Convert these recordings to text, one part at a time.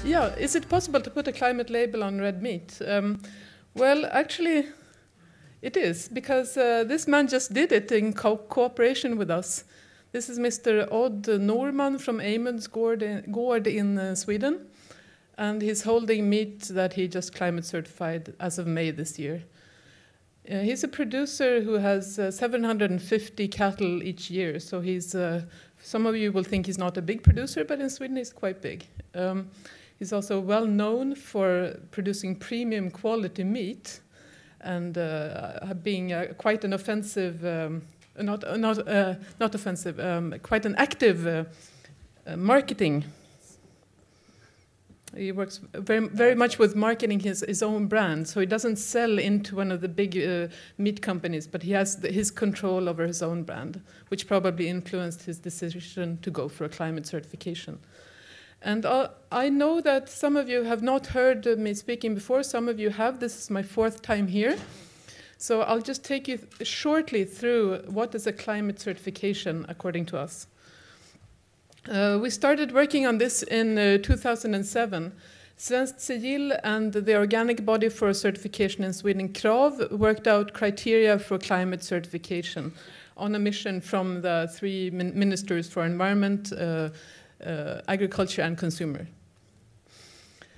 Yeah, is it possible to put a climate label on red meat? Well, actually, it is, because this man just did it in cooperation with us. This is Mr. Odd Norman from Amund's Gård in Sweden, and he's holding meat that he just climate certified as of May this year. He's a producer who has 750 cattle each year, so he's, some of you will think he's not a big producer, but in Sweden he's quite big. He's also well known for producing premium quality meat and being quite an offensive, not offensive, quite an active marketing. He works very much with marketing his own brand, so he doesn't sell into one of the big meat companies, but he has his control over his own brand, which probably influenced his decision to go for a climate certification. And I know that some of you have not heard me speaking before, some of you have. This is my 4th time here. So I'll just take you shortly through what is a climate certification according to us. We started working on this in 2007. Svenskt Sigill and the organic body for certification in Sweden, Krav, worked out criteria for climate certification on a mission from the 3 ministers for environment, agriculture and consumer.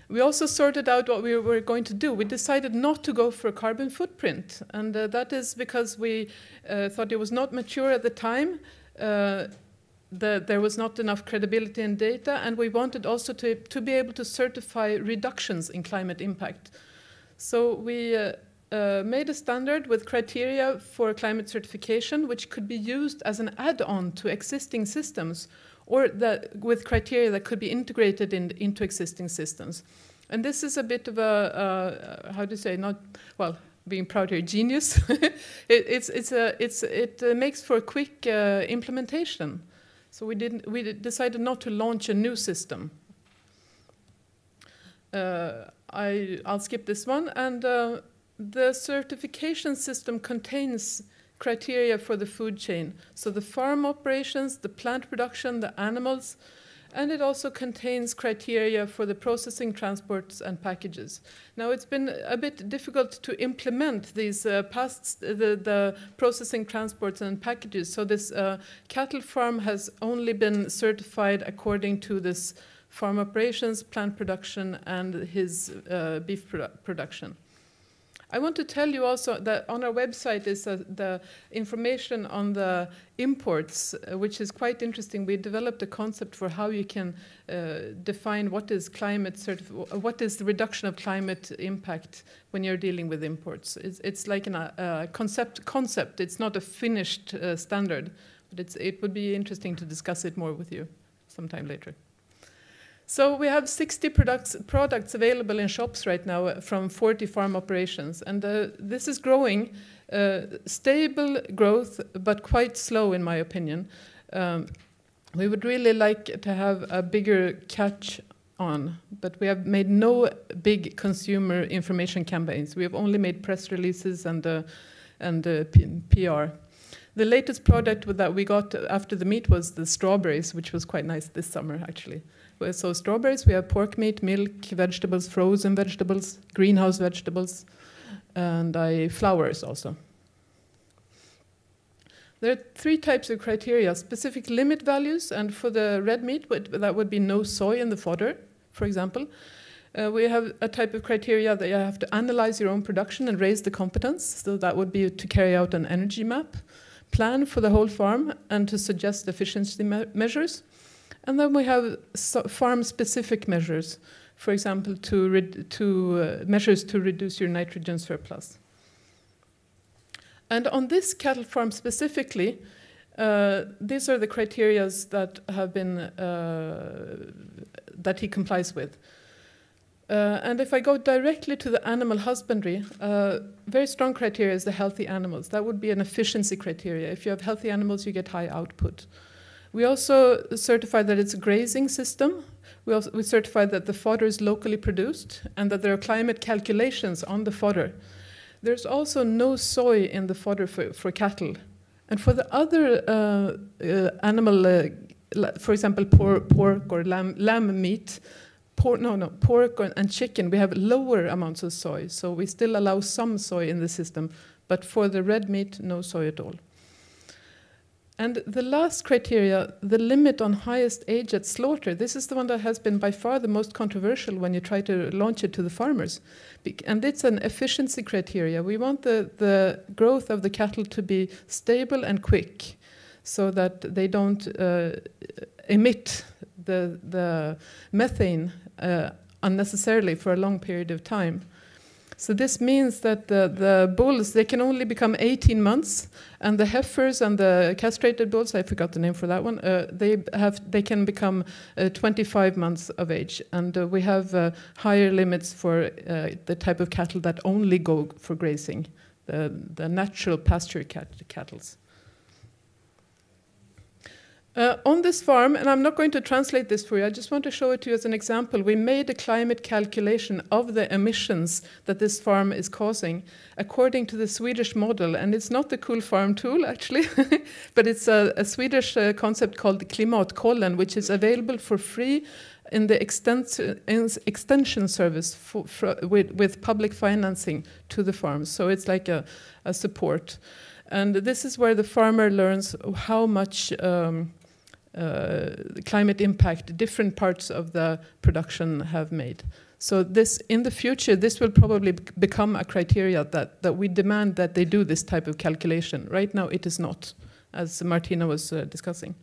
We also sorted out what we were going to do. We decided not to go for a carbon footprint, and that is because we thought it was not mature at the time. There was not enough credibility in data, and we wanted also to be able to certify reductions in climate impact. So we made a standard with criteria for climate certification, which could be used as an add-on to existing systems, or with criteria that could be integrated into existing systems. And this is a bit of a, how to say, not, well, being proud here, genius. It makes for a quick implementation. So we decided not to launch a new system. I'll skip this one. And the certification system contains criteria for the food chain. So the farm operations, the plant production, the animals, and it also contains criteria for the processing, transports, and packages. Now, it's been a bit difficult to implement these the processing, transports, and packages. So this cattle farm has only been certified according to this farm operations, plant production, and his beef production. I want to tell you also that on our website is the information on the imports, which is quite interesting. We developed a concept for how you can define what is what is the reduction of climate impact when you're dealing with imports. It's like a concept. It's not a finished standard, but it would be interesting to discuss it more with you sometime later. So we have 60 products available in shops right now from 40 farm operations. And this is growing, stable growth, but quite slow in my opinion. We would really like to have a bigger catch on, but we have made no big consumer information campaigns. We have only made press releases and PR. The latest product that we got after the meat was the strawberries, which was quite nice this summer actually. So strawberries, we have pork meat, milk, vegetables, frozen vegetables, greenhouse vegetables, and flowers also. There are 3 types of criteria: specific limit values, and for the red meat, that would be no soy in the fodder, for example. We have a type of criteria that you have to analyze your own production and raise the competence, so that would be to carry out an energy map, plan for the whole farm, and to suggest efficiency measures. And then we have farm-specific measures, for example, measures to reduce your nitrogen surplus. And on this cattle farm specifically, these are the criteria that have been that he complies with. And if I go directly to the animal husbandry, very strong criteria is the healthy animals. That would be an efficiency criteria. If you have healthy animals, you get high output. We also certify that it's a grazing system. We certify that the fodder is locally produced and that there are climate calculations on the fodder. There's also no soy in the fodder for cattle. And for the other animal, for example, pork or lamb meat, pork and chicken, we have lower amounts of soy. So we still allow some soy in the system, but for the red meat, no soy at all. And the last criteria, the limit on highest age at slaughter, this is the one that has been by far the most controversial when you try to launch it to the farmers. And it's an efficiency criteria. We want the growth of the cattle to be stable and quick so that they don't emit the methane unnecessarily for a long period of time. So this means that the bulls, they can only become 18 months, and the heifers and the castrated bulls, I forgot the name for that one, they can become 25 months of age. And we have higher limits for the type of cattle that only go for grazing, the natural pasture cattle. On this farm, and I'm not going to translate this for you, I just want to show it to you as an example. We made a climate calculation of the emissions that this farm is causing according to the Swedish model. And it's not the Cool Farm tool, actually, but it's a Swedish concept called Klimatkollen, which is available for free in the extension service with public financing to the farms. So it's like a support. And this is where the farmer learns how much climate impact different parts of the production have made. So this, in the future, this will probably become a criteria that we demand that they do this type of calculation. Right now it is not, as Martina was discussing.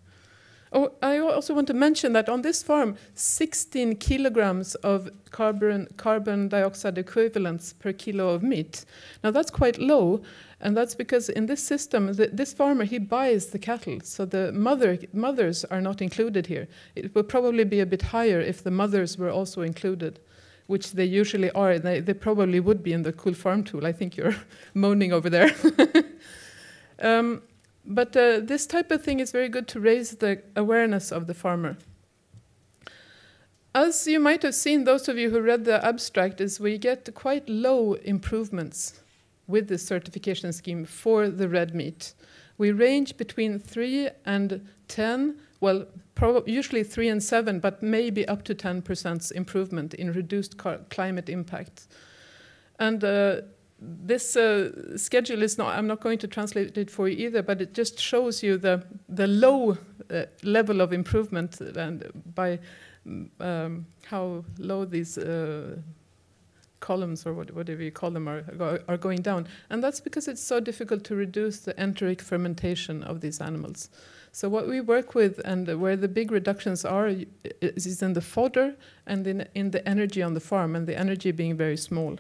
Oh, I also want to mention that on this farm, 16 kilograms of carbon dioxide equivalents per kilo of meat. Now that's quite low, and that's because in this system, this farmer, he buys the cattle, so the mothers are not included here. It would probably be a bit higher if the mothers were also included, which they usually are. They probably would be in the Cool Farm tool. I think you're moaning over there. But this type of thing is very good to raise the awareness of the farmer. As you might have seen, those of you who read the abstract, is we get quite low improvements with this certification scheme for the red meat. We range between 3 and 10, well, usually 3 and 7, but maybe up to 10% improvement in reduced climate impact. And this schedule is not, I'm not going to translate it for you either, but it just shows you the low level of improvement and by how low these columns or whatever you call them are going down. And that's because it's so difficult to reduce the enteric fermentation of these animals. So what we work with and where the big reductions are is in the fodder and in the energy on the farm, and the energy being very small.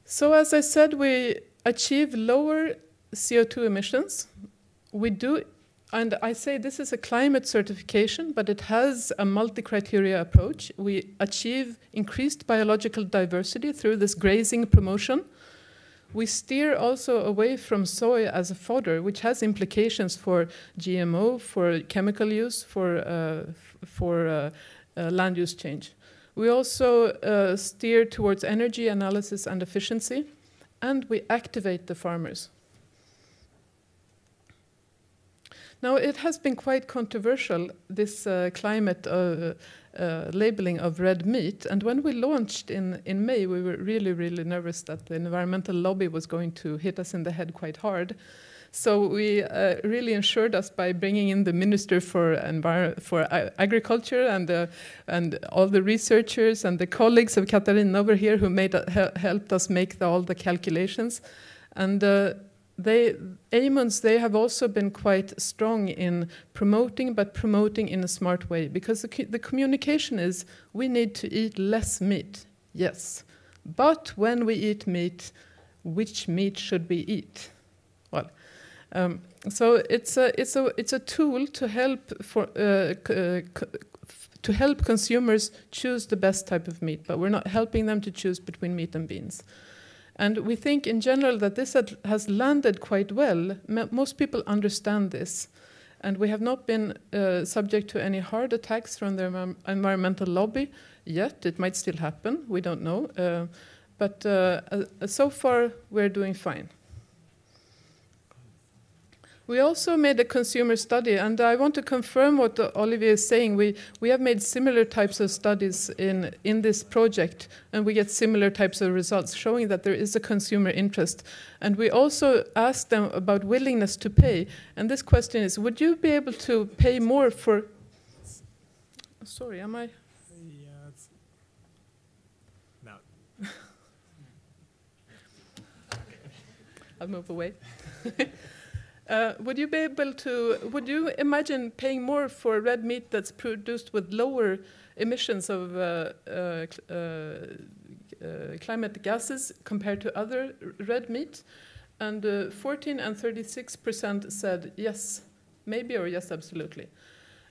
So as I said, we achieve lower CO2 emissions. We do, and I say this is a climate certification, but it has a multi-criteria approach. We achieve increased biological diversity through this grazing promotion. We steer also away from soy as a fodder, which has implications for GMO, for chemical use, for land use change. We also steer towards energy analysis and efficiency, and we activate the farmers. Now, it has been quite controversial, this climate labeling of red meat. And when we launched in May, we were really, really nervous that the environmental lobby was going to hit us in the head quite hard. So we really ensured us by bringing in the Minister for Agriculture and all the researchers and the colleagues of Katarina over here who helped us make all the calculations. And Amons, they have also been quite strong in promoting, but promoting in a smart way, because the communication is we need to eat less meat, yes. But when we eat meat, which meat should we eat? Well, so it's a tool to help consumers choose the best type of meat, but we're not helping them to choose between meat and beans. And we think in general that this has landed quite well. Most people understand this, and we have not been subject to any hard attacks from the environmental lobby yet. It might still happen, we don't know, but so far we're doing fine. We also made a consumer study, and I want to confirm what Olivier is saying. We have made similar types of studies in this project, and we get similar types of results, showing that there is a consumer interest. And we also asked them about willingness to pay. And this question is, would you be able to pay more for... Sorry, am I... Yeah, it's... No. I'll move away. Would you be able to, would you imagine paying more for red meat that's produced with lower emissions of climate gases compared to other red meat? And 14% and 36% said yes, maybe, or yes, absolutely.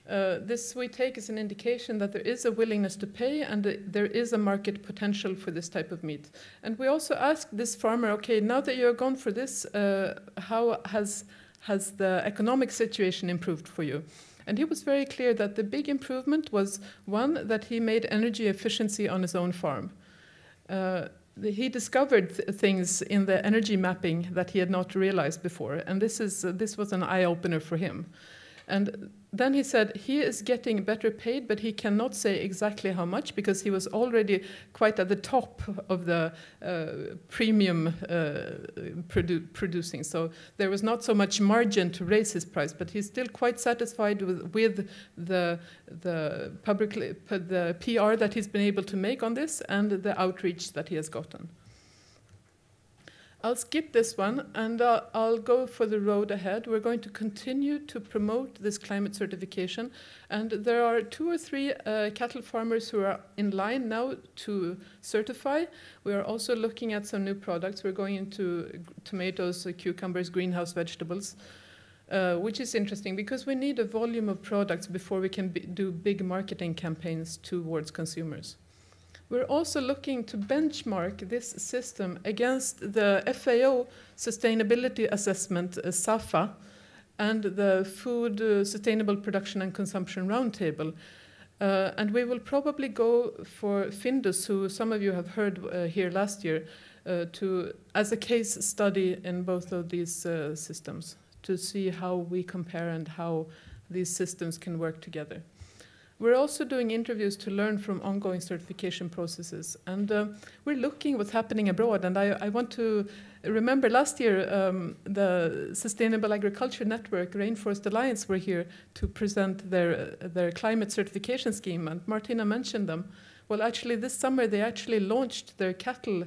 This we take as an indication that there is a willingness to pay and there is a market potential for this type of meat. And we also asked this farmer, okay, now that you're gone for this, how has the economic situation improved for you? And he was very clear that the big improvement was, one, that he made energy efficiency on his own farm. He discovered things in the energy mapping that he had not realized before, and this was an eye-opener for him. And then he said he is getting better paid, but he cannot say exactly how much because he was already quite at the top of the premium producing. So there was not so much margin to raise his price, but he's still quite satisfied with the PR that he's been able to make on this and the outreach that he has gotten. I'll skip this one, and I'll go for the road ahead. We're going to continue to promote this climate certification, and there are 2 or 3 cattle farmers who are in line now to certify. We are also looking at some new products. We're going into tomatoes, cucumbers, greenhouse vegetables, which is interesting because we need a volume of products before we can do big marketing campaigns towards consumers. We're also looking to benchmark this system against the FAO Sustainability Assessment, SAFA, and the Food Sustainable Production and Consumption Roundtable. And we will probably go for Findus, who some of you have heard here last year, as a case study in both of these systems to see how we compare and how these systems can work together. We're also doing interviews to learn from ongoing certification processes. And we're looking what's happening abroad. And I want to remember last year, the Sustainable Agriculture Network, Rainforest Alliance, were here to present their climate certification scheme. And Martina mentioned them. Well, actually, this summer, they actually launched their cattle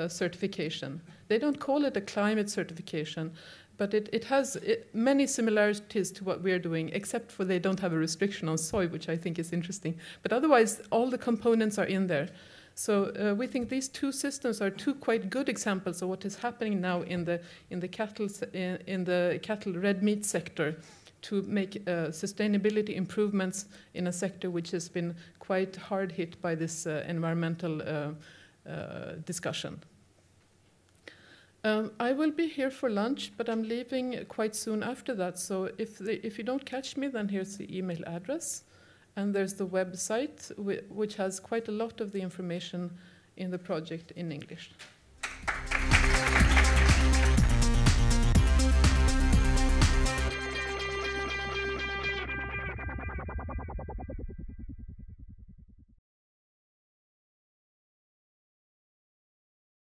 certification. They don't call it a climate certification, but it has many similarities to what we're doing, except for they don't have a restriction on soy, which I think is interesting. But otherwise, all the components are in there. So we think these 2 systems are 2 quite good examples of what is happening now in the cattle red meat sector to make sustainability improvements in a sector which has been quite hard hit by this environmental discussion. I will be here for lunch, but I'm leaving quite soon after that. So if you don't catch me, then here's the email address. And there's the website, which has quite a lot of the information in the project in English.